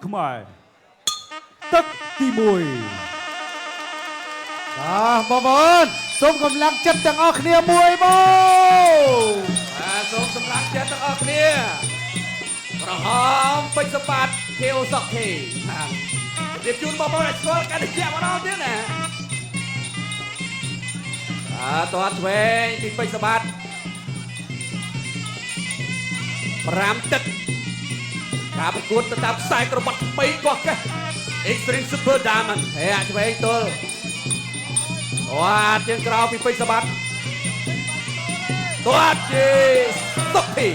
ខ្មែរទឹកទី1បងប្អូនសូមកម្លាំងចិត្តទាំងអស់គ្នាមួយបងសូមសម្រាប់ចិត្តទាំងអស់គ្នាប្រហមពេជ្រសម្បត្តិខៀវសុកធីរៀបជូនបងប្អូនឲ្យស្គាល់កាន់តែជាម្ដងទៀតណាតើឆ្វេងពីពេជ្រសម្បត្តិ5ទឹកការប្រកួតទៅតាមខ្សែក្រវ៉ាត់ថ្មីកោះកេះ Extreme Super Diamond ហេឆ្វេងទល់វ៉ាជើងក្រោយពីពេជ្រសម្បត្តិទាត់ជាសុកធី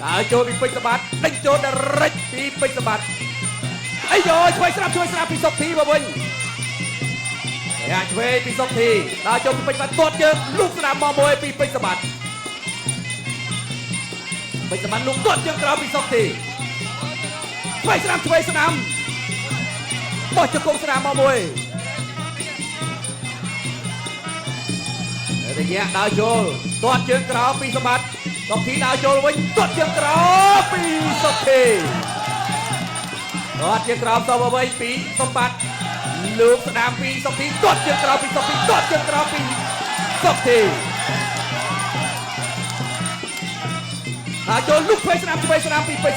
ដើរចូលពីពេជ្រសម្បត្តិដេញចូលដល់រិចពីពេជ្រសម្បត្តិអីយោឆ្វេងស្រាប់ពីសុកធីមកវិញហេឆ្វេងពីសុកធីដើរចូលពីពេជ្រសម្បត្តិទាត់ជើងលូកស្ដាំមកមួយពីពេជ្រសម្បត្តិពេជ្រសម្បត្តិលូកទាត់ជើងក្រោយពីសុកធីឆ្វេងស្ដាំបោះជង្គង់ស្ដាំមកមួយរយៈដើរចូលទាត់ជើងក្រោយពីសម្បត្តិសុកធីដើរចូលវិញទាត់ជើងក្រោយពីសុកធីទាត់ជើងក្រោយទៅវិញពីសម្បត្តិលើកស្ដាំពីសុកធីទាត់ជើងក្រោយពីសុកធីទាត់ជើងក្រោយពីសុកធីដើរចូលលុកផ្លេស្ដាំពីពេជ្រ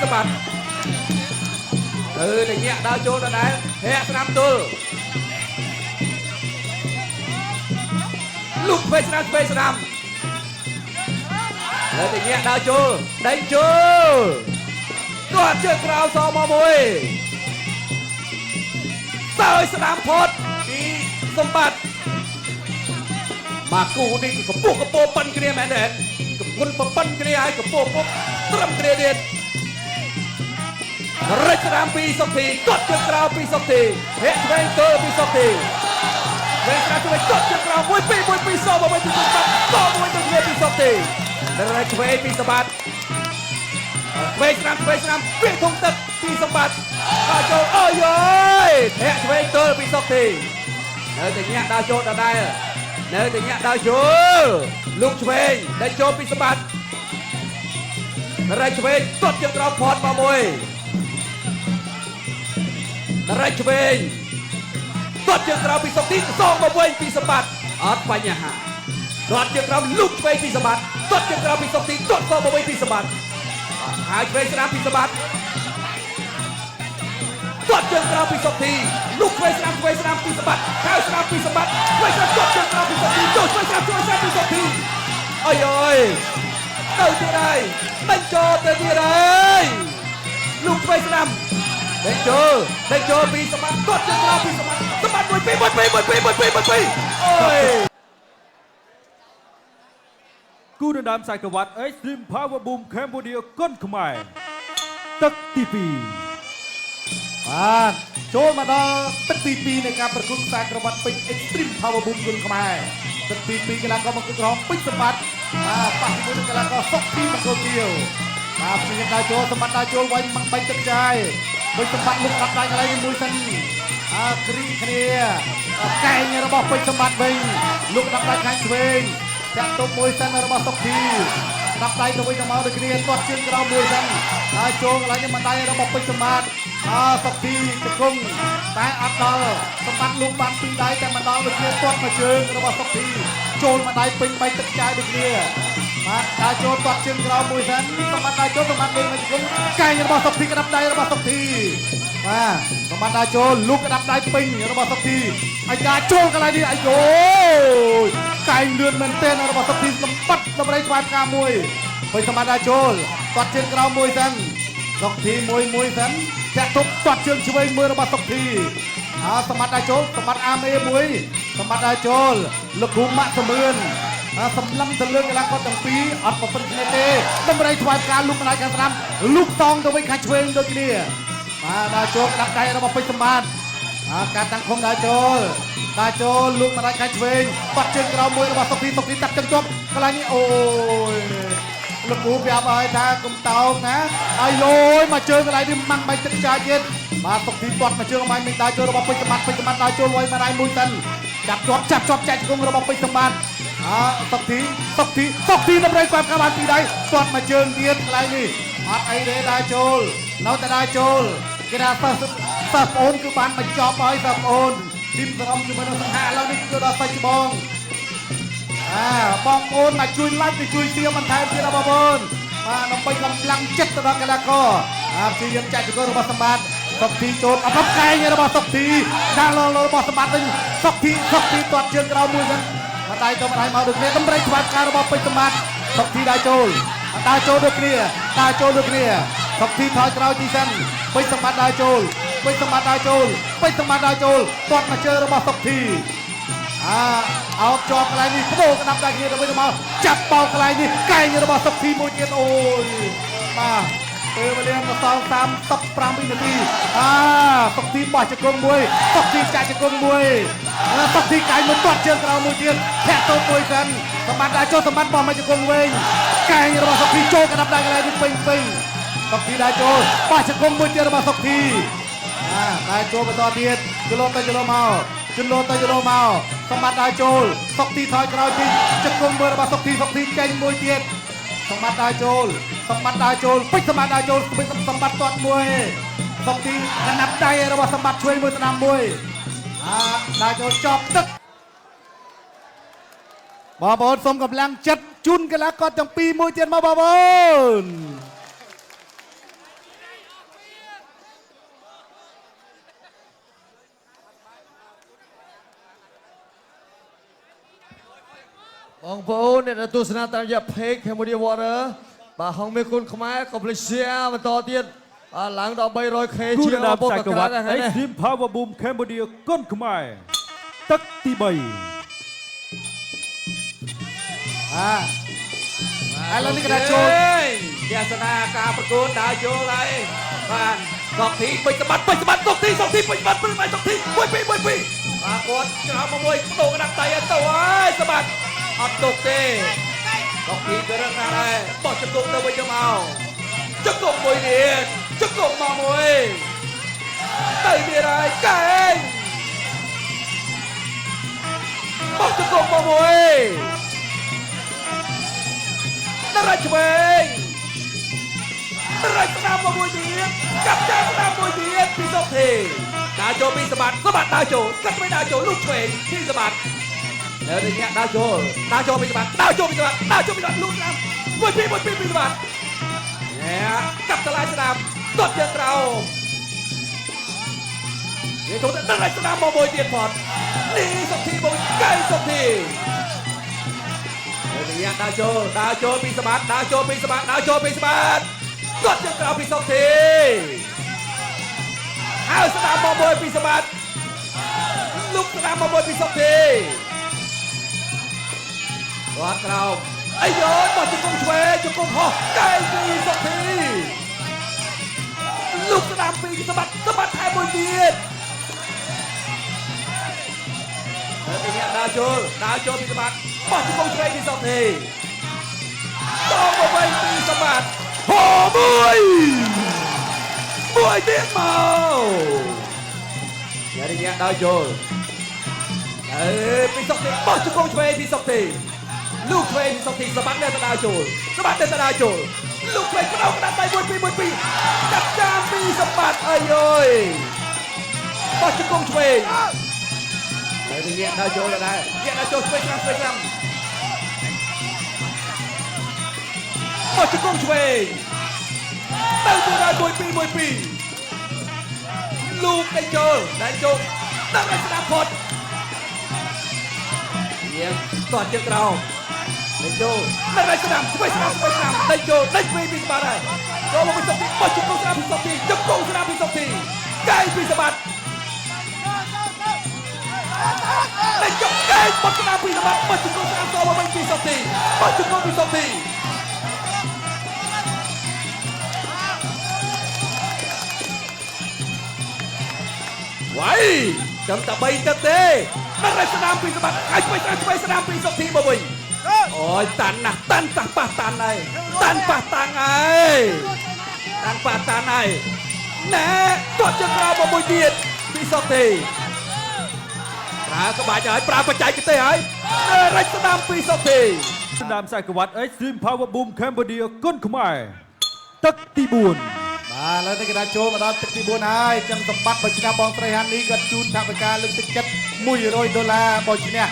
សម្បត្តិរយៈដើរចូលដដែលហែកស្ដាំទល់លុកពេជ្រស្ដាំលើតែញាក់ដើរចូលដេញចូលគាត់ជើងក្រោយសមកមួយសើស្ដាំផុតពីសម្បត្តិមកគូនេះកំពុះកំពោប៉ិនគ្នាមែនទេកំពុះប៉ិនគ្នាហើយកំពុះពុកត្រឹមគ្នាទៀតរិចស្ដាំពីសុកធីគាត់ជើងក្រោយពីសុកធីហេឆ្វេងទល់ពីសុកធីវិញស្ដាំទៅគាត់ជើងក្រោយមួយពីសមកវិញពីសម្បត្តិសមួយទៅគ្នាពីសុកធីរយឆ្វេងពីសម្បត្តិឆ្វេងស្ដាំពីធំទឹកពីសម្បត្តិដើរចូលអើយអើយធាក់ឆ្វេងទល់ពីសុកធីនៅតែញាក់ដើរចូលដដែលនៅតែញាក់ដើរចូលលោកឆ្វេងដេញចូលពីសម្បត្តិរយឆ្វេងទាត់ជើងក្រោយផតមកមួយរយឆ្វេងទាត់ជើងក្រោយពីសុកធីសងមកវិញពីសម្បត្តិអត់បញ្ហាទាត់ជើងក្រោយលុកឆ្វេងពីសម្បត្តិទាត់ជើងក្រោយពីសុកធីទាត់សងមកវិញពីសម្បត្តិហើយឆ្វេងស្ដាំពីសម្បត្តិទាត់ជើងក្រោយពីសុកធីលុកឆ្វេងស្ដាំពីសម្បត្តិហើយស្ដាំពីសម្បត្តិឆ្វេងស្ដាំទាត់ជើងក្រោយពីសុកធីចូលឆ្វេងស្ដាំពីសុកធីអើយអើយទៅទៀតហើយដេញចូលទៅទៀតហើយលុកឆ្វេងស្ដាំដេញចូលពីសម្បត្តិទាត់ជើងក្រោយពីសម្បត្តិមួយពីអូយគូដណ្ដើមខ្សែក្រវ៉ាត់ Extreme Power Boom Cambodia គុនខ្មែរទឹកទី2បាទចូលមកដល់ទឹកទី2នៃការប្រកួតខ្សែក្រវ៉ាត់ពេជ្រ Extreme Power Boom គុនខ្មែរទឹកទី2កីឡាករមកគូក្រហមពេជ្រសម្បត្តិបាទប៉ះជាមួយនឹងកីឡាករសុកធីមង្គលទាវបាទព្រៀងដើរចូលសម្បត្តិដើរចូលវិញមកបាញ់ទឹកចាយវិញសម្បត្តិលុកកាត់ដៃកន្លែងនេះមួយសិនគ្រីគ្នាកែងរបស់ពេជ្រសម្បត្តិវិញលុកកាត់ដៃខាងឆ្វេងចាក់ទុកមួយសិនរបស់សុកធីស្ដាប់ដៃទៅវិញទៅមកដូចគ្នាទាត់ជើងក្រោមមួយសិនហើយចូលកន្លែងនេះម្ដាយរបស់ពេជ្រសម្បត្តិសុកធីជង្គង់តែអត់ដល់សម្បត្តិលុកបានពីរដៃតែម្ដងដូចគ្នាទាត់មកជើងរបស់សុកធីចូលម្ដាយពេញបែកទឹកចាយដូចគ្នាបាទដើរចូលទាត់ជើងក្រោមមួយសិនសម្បត្តិដើរចូលសម្បត្តិលេងមកជង្គង់កែងរបស់សុកធីក្តាប់ដៃរបស់សុកធីបាទសម្បត្តិដើរចូលលុកក្តាប់ដៃពេញរបស់សុកធីអាយ៉ាចូលកន្លែងនេះអាយ៉ូកែងលឿនមែនទែនរបស់សុកធីសម្បត្តិដើម្បីស្វែងការមួយពេញសម្បត្តិដើរចូលទាត់ជើងក្រោមមួយសិនសុកធីមួយសិនចាក់ទុកទាត់ជើងឆ្វេងមួយរបស់សុកធីសម្បត្តិដើរចូលសម្បត្តិអាមេមួយសម្បត្តិដើរចូលលោកគ្រូម៉ាក់សមឿនសម្លឹងទៅលើកីឡាករទាំងពីរអត់ប្រព្រឹត្តគ្នាទេដើម្បីស្វែងការលុកម្ដាយខាងស្ដាំលុកតងទៅវិញខាងឆ្វេងដូចគ្នាបាទដើរចូលដាក់ដៃរបស់ពេជ្រសម្បត្តិការតាំងខំដើរចូលលុកម្ដាយខាងឆ្វេងបាត់ជើងក្រោមមួយរបស់សុកធីតាប់ជើងជាប់កន្លែងនេះអូយលោកគ្រូប្រាប់ឲ្យថាកុំតោងណាអាយយមកជើងកន្លែងនេះម៉ាំងបាញ់ទឹកចាយទៀតបាទសុកធីទាត់មកជើងអំបញ្ញដើរចូលរបស់ពេជ្រសម្បត្តិដើរចូលលុយម្ដាយមួយសិនចាប់ជាប់ចែកជង្គង់របស់ពេជ្រសម្បត្តិសុកធីដើម្បីគាត់កាបានពីដៃទាត់មកជើងទៀតកន្លែងនេះ អត់អីទេដើរចូលនៅតែដើរចូលគេថាសិស្សប្អូនគឺបានបញ្ចប់ហើយសិស្សប្អូនទីមក្រុមជាមួយនឹងសង្ហាឥឡូវនេះគឺដល់សាច់ច្បងបងប្អូនមកជួយ like ទៅជួយ share បន្ថែមទៀតបងប្អូនបាទដើម្បីកម្លាំងចិត្តទៅដល់កីឡាករព្យាយាមចាក់ជង្គង់របស់សម្បត្តិសុកធីចូលអបកែងរបស់សុកធីដាក់លរបស់សម្បត្តិវិញសុកធីទាត់ជើងក្រោមមួយហ្នឹងមកដៃទៅមកដៃមកដូចគ្នាតម្រៃខ្វាត់ការរបស់ពេជ្រសម្បត្តិសុកធីដើរចូលដូចគ្នាសុកធីថយក្រោយទីសិនពេជ្រសម្បត្តិដើរចូលទាត់មកជើងរបស់សុកធីអោបជាប់កន្លែងនេះបដូរក្តាប់ដៃគ្នាទៅវិញទៅមកចាប់បោកកន្លែងនេះកែងរបស់សុកធីមួយទៀតអូយបាទពេលវេលាមកដល់35វិនាទីសុកធីបោះជង្គង់មួយសុកធីចាក់ជង្គង់មួយសុកធីកែងមកទាត់ជើងក្រោមមួយទៀតធាក់ទៅមួយសិនសម្បត្តិដាក់ចូលសម្បត្តិបោះមកជង្គង់វិញកែងរបស់សុកធីចូលក្តាប់ដៃកន្លែងនេះពេញសុកធីដាក់ចូលបោះជង្គង់មួយទៀតរបស់សុកធីតែចូលបន្តទៀតជលទៅជលមកសម្បត្តិដើរចូលសុកធីថយក្រោយពីជង្គង់មើលរបស់សុកធីចេញមួយទៀតសម្បត្តិដើរចូលពេជ្រសម្បត្តិដើរចូលសម្បត្តិទាត់មួយសុកធីកណាប់ដៃរបស់សម្បត្តិជួយមួយស្ដាំមួយដើរចូលចប់ទឹកបងប្អូនសូមកម្លាំងចិត្តជូនកីឡាករទាំងពីរមួយទៀតមកបងប្អូនបងប្អូនអ្នកទស្សនាតាមរយៈ Page Cambodia Water បាទហងមេគុណខ្មែរកុំភ្លេច share បន្តទៀតឡើងដល់ 300k គូ ជា ដណ្ដើម បុក ខ្សែ ក ក្រ ក្រា វ៉ា ត់ ត់ ហ្នឹង Extreme Power Boom Cambodia គុនខ្មែរទឹកទី3ឥឡូវនេះគេដាក់ចូលយាសនាការប្រកួតដើរចូលហើយបាទសុកធីពេជ្រសម្បត្តិសុកធីពេជ្រសម្បត្តិព្រឹកមកសុកធី1 2បាទគាត់ច្រោមមកមួយបដូរកណ្ដាប់ដៃទៅហើយសម្បត្តិអត់ទុកទេសុកធីក៏រឹងណាស់ដែរបោះជង្គង់ទៅវិញទៅមកជង្គង់មួយទៀតជង្គង់មកមួយទៅទៀតហើយកែងបោះជង្គង់មកមួយដល់រាជវែងស្ដាប់មកមួយទៀតចាប់ស្ដាប់មួយទៀតពីសុកធីដើរចូលពីសម្បត្តិដើរចូលកាត់មិនដើរចូលលុកឆ្វេងពីសម្បត្តិហើយនេះដើរចូលពីសម្បត្តិលុកស្ដាប់1 2 ពីសម្បត្តិញ៉ែកាប់តឡាយស្ដាប់ទាត់ជើងក្រោមនេះចូលទៅដល់រាជស្ដាប់មកមួយទៀតផតនេះសុកធីមកកែសុកធីនេះដើរចូលពីសម្បត្តិទាត់ជើងក្រោមពីសុកធីហើយស្ដាប់មកមួយពីសម្បត្តិលុកស្ដាប់មកមួយពីសុកធីគាត់ក្រោមអាយយបោះជង្គង់ឆ្វេងជង្គង់ហោះកែងពីសុកធីលុកស្ដាប់ពីសម្បត្តិថែមមួយទៀតហើយទីនេះដើរចូលពីសម្បត្តិបោះជង្គង់ឆ្វេងពីសុកធីតោមកវិញពីសម្បត្តិហោមួយទៀតមកយ៉ារីយ៉ាដើរចូលពីសុកធីបោះជង្គង់ឆ្វេងពីសុកធីលុកឆ្វេងពីសុកធីសម្បត្តិនៅតែដើរចូលលុកឆ្វេងបដោកដាក់ដៃ1 2កាត់ចាមពីសម្បត្តិអើយអើយបោះជង្គង់ឆ្វេងហើយទីនេះដើរចូលដែរឆ្វេងឆ្នាំបោះជង្គង់ឆ្វេងទៅទៅដល់1 2លូកដៃចូលដល់ឲ្យស្ដាប់ផុតយើងទាត់ជើងក្រោមដៃចូលដល់ឲ្យស្ដាប់ឆ្វេងឆ្នាំដៃចូលដៃពីសម្បត្តិហើយចូលមកពីសុកធីបោះជង្គង់ស្ដាប់ពីសុកធីជង្គង់ស្ដាប់ពីសុកធីកែងពីសម្បត្តិដៃចូលកែងបោះស្ដាប់ពីសម្បត្តិបោះជង្គង់ស្ដាប់ចូលមកពីសុកធីបោះជង្គង់ពីសុកធីវ៉ៃចាំតែ3ទឹកទេដល់ឲ្យស្ដាប់ពីសម្បត្តិហើយឆ្វេងស្ដាប់ពីសុកធីមកវិញអូយតាន់ណាស់តាន់ប៉ះតាន់ហើយណែទាត់ជើងក្រោមមកមួយទៀតពីសុកធីប្រើក្បាច់ហើយប្រើបច្ចេកទេសហើយរត់ស្ដាប់ពីសុកធី ដណ្ដើមខ្សែក្រវ៉ាត់ Extreme Power Boom Cambodia គុនខ្មែរ ទឹកទី4 បាទឥឡូវនេះគេដាក់ចូលមកដល់ទឹកទី4ហើយចឹងសម្បត្តិបើឈ្នះបងស្រីហានីក៏ជូនថវិកាលើកទឹកចិត្ត$100បើឈ្នះ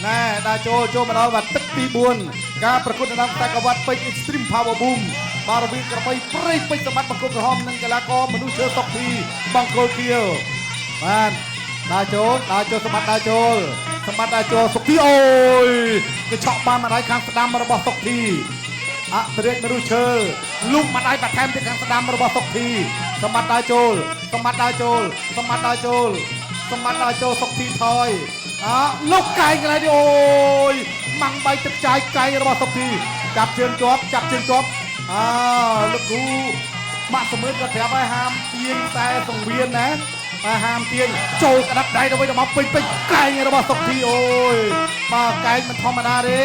ណែដាក់ចូលមកដល់បាទទឹកទី4ការប្រកួតដំណើរតែកវត្តពេជ្រ Extreme Power Boom បាទរវាងក្របីព្រៃពេជ្រសម្បត្តិបង្គោលក្រហមនិងកីឡាករមនុស្សឈើសុកធីបង្គោលខៀវបាទដាក់ចូលសម្បត្តិដាក់ចូលសុកធីអូយគេឆក់បានម្ដាយខាងស្ដាំរបស់សុកធីអភិរិយមនុស្សឈើលុកម្ដាយបន្ថែមទៅខាងស្ដាំរបស់សុកធីសម្បត្តិដាក់ចូលសុកធីថយលោកកែងកន្លែងនេះអូយម៉ាំងបៃទឹកចាយកែងរបស់សុកធីចាប់ជើងជាប់លោកគ្រូម៉ាក់សមឿនក៏ប្រាប់ឲ្យហាមទាញតែសង្វៀនណាហាមទាញចូលក្តាប់ដៃទៅវិញមកពេញកែងរបស់សុកធីអូយបាទកែងមិនធម្មតាទេ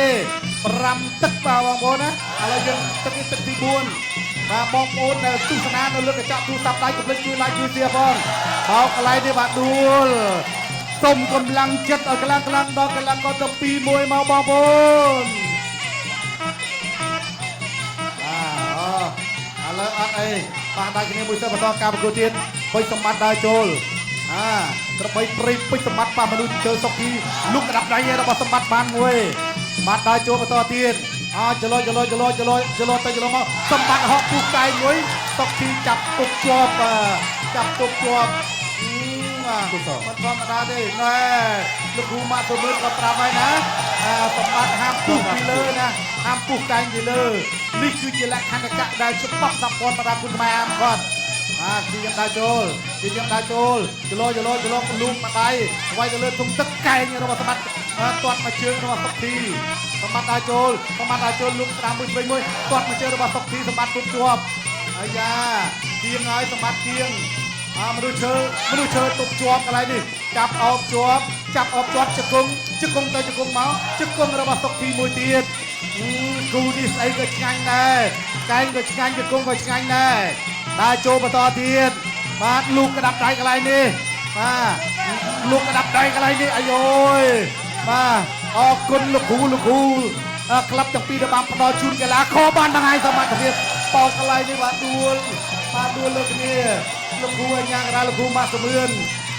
5ទឹកបាទបងប្អូនណាឥឡូវយើងទឹកទី4បាទបងប្អូនដែលទស្សនានៅលើកញ្ចក់ទូរស័ព្ទដៃកុំភ្លេចជួយ like ជួយ share ផងបោកកន្លែងនេះបាទដួលសូមកម្លាំងចិត្តឲ្យខ្លាំងដល់កីឡាករទាំងពីរមួយមកបងប្អូនឥឡូវអត់អីបាទដៃគ្នាមួយទៅបន្តការប្រកួតទៀតពេជ្រសម្បត្តិដើរចូលក្របីព្រៃពេជ្រសម្បត្តិប៉ះមនុស្សជើសុកធីលុកក្តាប់ដៃរបស់សម្បត្តិបានមួយបាទដើរចូលបន្តទៀតចលោទៅចលោមកសម្បត្តិហក់ពុះកែងមួយសុកធីចាប់ទុកជាប់មិនធម្មតាទេណែលោកគ្រូម៉ាក់ទៅមើលក៏ប្រាប់ហើយណាសម្បត្តិហាមពុះពីលើណាហាមពុះកែងពីលើនេះគឺជាលក្ខណៈដែលច្បាប់សម្ព័ន្ធបដាគុណខ្មែរអាមគាត់ទីយើងដើរចូលចលោលូកម្ដាយវាយទៅលើធុងទឹកកែងរបស់សម្បត្តិទាត់មកជើងរបស់សុកធីសម្បត្តិដើរចូលលូកស្ដាំមួយទាត់មកជើងរបស់សុកធីសម្បត្តិទុកជាប់អាយ៉ាទៀងហើយសម្បត្តិទៀងមនុស្សឈើទុកជាប់កន្លែងនេះចាប់អោបជាប់ជង្គង់ទៅជង្គង់មកជង្គង់របស់សុកធីមួយទៀតគូនេះស្អីក៏ឆ្ងាញ់ដែរកែងក៏ឆ្ងាញ់ជង្គង់ក៏ឆ្ងាញ់ដែរដើរចូលបន្តទៀតបាទលូកក្តាប់ដៃកន្លែងនេះអាយយបាទអរគុណលោកគ្រូក្លឹបទាំងពីរដែលបានផ្ដល់ជូនកីឡាករបានបង្ហាញសមត្ថភាពបោកកន្លែងនេះបាទដួលលើគ្នាលោកគ្រូអញ្ញាករាលោកគ្រូម៉ាក់សមឿន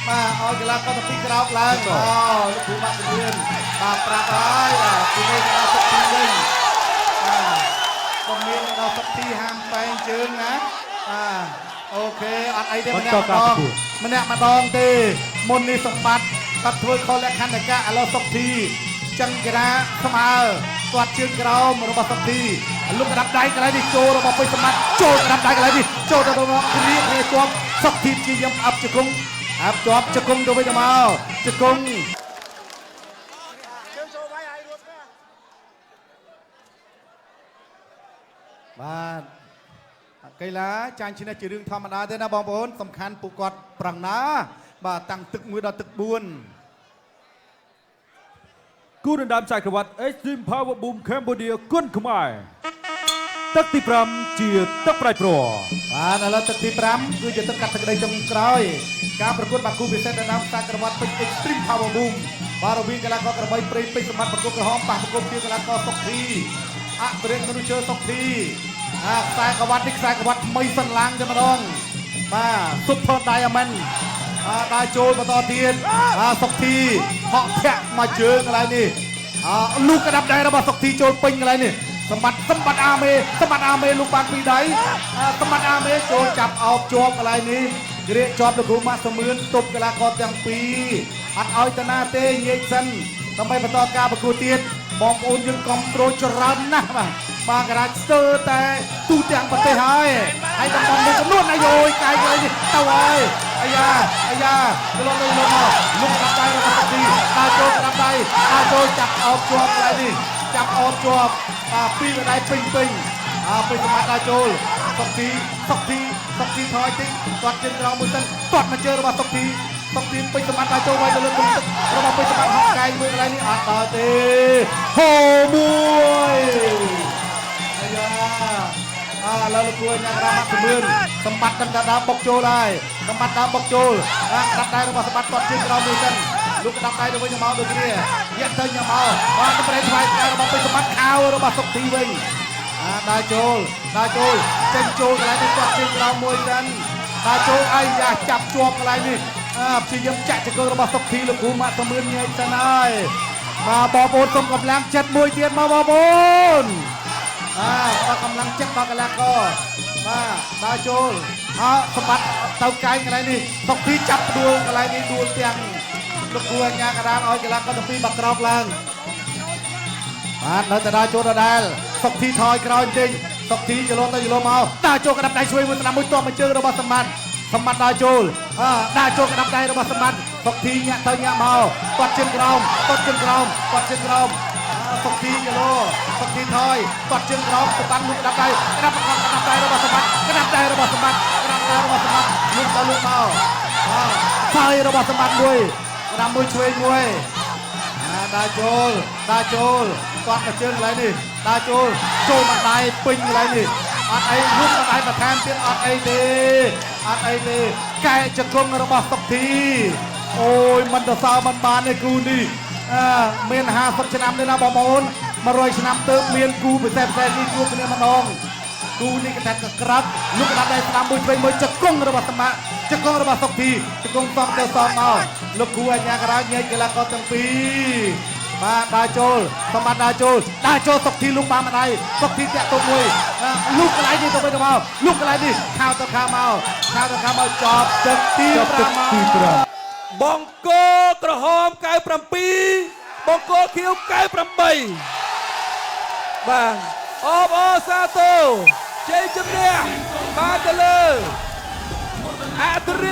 បាទឲ្យកីឡាករទាំងពីរក្រោកឡើងលោកគ្រូម៉ាក់សមឿនបាទប្រាប់ហើយពីនេះដល់សុកធីវិញក៏មានដល់សុកធីហាមបែងជើងណាអូខេអត់អីទេម្នាក់ម្ដងទេមុននេះសម្បត្តិគាត់ធ្វើខុសលក្ខណៈឥឡូវសុកធីចឹងគេថាស្មើគាត់ជើងក្រោមរបស់សុកធីលុកក្តាប់ដៃកន្លែងនេះចូលរបស់ពេជ្រសម្បត្តិចូលក្តាប់ដៃកន្លែងនេះចូលទៅដល់គ្នាជាប់សុកធីជាយាមអាប់ជង្គង់ជង្គង់ទៅវិញមកជង្គង់បាទកីឡាចាញ់ឈ្នះជារឿងធម្មតាទេណាបងប្អូនសំខាន់ពួកគាត់ប្រឹងណាបាទតាំងទឹក1ដល់ទឹក4គូដណ្ដើមខ្សែក្រវ៉ាត់ Extreme Power Boom Cambodia គុនខ្មែរទឹកទី5ជាទឹកប្រៃប្របាទឥឡូវទឹកទី5គឺជាទឹកកាត់ទឹកដីចុងក្រោយការប្រកួតបាគូពិសេសដណ្ដើមខ្សែក្រវ៉ាត់ពេជ្រ Extreme Power Boom បាទរវាងកីឡាករក្របីព្រៃពេជ្រសម្បត្តិបង្គោលក្រហមប៉ះបង្គោលជាកីឡាករសុកធីអភិរិយមនុស្សឈើសុកធីខ្សែក្រវ៉ាត់នេះខ្សែក្រវ៉ាត់ថ្មីសិនឡើងតែម្ដងបាទ Super Diamond ដើរចូលបន្តទៀតសុកធីហក់ធាក់មកជើងកន្លែងនេះលូកក្តាប់ដៃរបស់សុកធីចូលពេញកន្លែងនេះសម្បត្តិអាមេលូកបានពីដៃសម្បត្តិអាមេចូលចាប់អោបជាប់កន្លែងនេះក្រៀកជាប់លោកគ្រូម៉ាក់សមឿនទប់កីឡាករទាំងពីរអត់ឲ្យតាណាទេញែកសិនដើម្បីបន្តការប្រកួតទៀតបងប្អូនយើងគ្រប់គ្រងច្រើនណាស់បាទការស្ទើរតែទូទាំងប្រទេសហើយតំបន់មួយចំនួនអាយយកាយនេះទៅហើយអាយ៉ាចូលមកលុកដាក់ដៃរបស់សុកធីដើរចូលដាក់ដៃចូលចាប់អោបជាប់កន្លែងនេះចាប់អោបជាប់ពីរដៃពេញពេញសម្បត្តិដើរចូលសុកធីថយតិចគាត់ជើងក្រោមមួយទឹកគាត់មកជើងរបស់សុកធីពេញសម្បត្តិដើរចូលវាយទៅលើទឹករបស់ពេញសម្បត្តិហក់កាយមួយកន្លែងនេះអត់ដល់ទេហូមួយអាយ៉ាឥឡូវលោកគួរញ៉ាំរ៉ាម៉ាក់សមឿនសម្បត្តិដឹងថាដើរបុកចូលហើយសម្បត្តិដើរបុកចូលក្តាប់ដៃរបស់សម្បត្តិគាត់ជើងក្រោមមួយទឹកលុកក្តាប់ដៃទៅវិញមកដូចគ្នាញាក់ទៅញ៉ាំមកបានប្រេថ្វាយផ្ការបស់ពេញសម្បត្តិខោរបស់សុកធីវិញដើរចូល ចេញចូលកន្លែងនេះគាត់ជើងក្រោមមួយសិនតាចូលអាយ៉ាចាប់ជាប់កន្លែងនេះព្យាយាមចាក់ចង្កឹងរបស់សុកធីលោកគ្រូម៉ាក់សមឿនញ៉ៃសិនហើយបាទបងប្អូនសូមកម្លាំងចិត្តមួយទៀតមកបងប្អូនបាទកម្លាំងចិត្តដល់កីឡាករបាទតាចូលសម្បត្តិទៅកាយកន្លែងនេះសុកធីចាប់ដួលកន្លែងនេះដួលទាំងលោកគ្រូអាញាកដាលឲ្យកីឡាករទាំងពីរបាក់ក្រោកឡើងបាទនៅតែដល់ចូលដដែលសុកធីថយក្រោយបន្តិចសុកធីចលោទៅចលោមកតាចូលក្តាប់ដៃជួយមួយស្នាមមួយទាត់មកជើងរបស់សម្បត្តិដល់ចូលក្តាប់ដៃរបស់សម្បត្តិសុកធីញាក់ទៅញាក់មកគាត់ជើងក្រោមគាត់ជើងក្រោមសុកធីចលោសុកធីថយគាត់ជើងក្រោមសម្បត្តិលោកក្តាប់ដៃរបស់សម្បត្តិក្តាប់ដៃរបស់សម្បត្តិលោកទៅលោកមកថយរបស់សម្បត្តិមួយក្តាប់មួយឆ្វេងមួយដាចូលគាត់មកជើងកន្លែងនេះដាចូលមកដៃពេញកន្លែងនេះអត់អីលុបមកដៃបន្ថែមទៀតអត់អីទេកែចង្គង់របស់សុកធីអូយមិនទៅសើមិនបានទេគូនេះមាន50ឆ្នាំទេណាបងប្អូន100ឆ្នាំទៅមានគូពិសេសនេះជួបគ្នាម្ដងគូនេះគេថាក្រាត់លោកកណ្ដាប់ដៃស្ដាំមួយឆ្វេងមួយចង្គង់របស់សម្បត្តិចង្គង់របស់សុកធីចង្គង់សងទៅសងមកលោកគ្រូអាញាការ៉ាញែកកីឡាករទាំងពីរបាទដាចូលសម្បត្តិដាចូលសុកធីលុកបានម្ដាយសុកធីតាក់ទុកមួយលុកកន្លែងនេះទៅវិញទៅមកលុកកន្លែងនេះខោទៅខាងមកចប់ទឹកទី5បង្គោលក្រហម97បង្គោលខៀវ98បាទអបអសាទរជ័យជំនះបានទៅលើអធិរា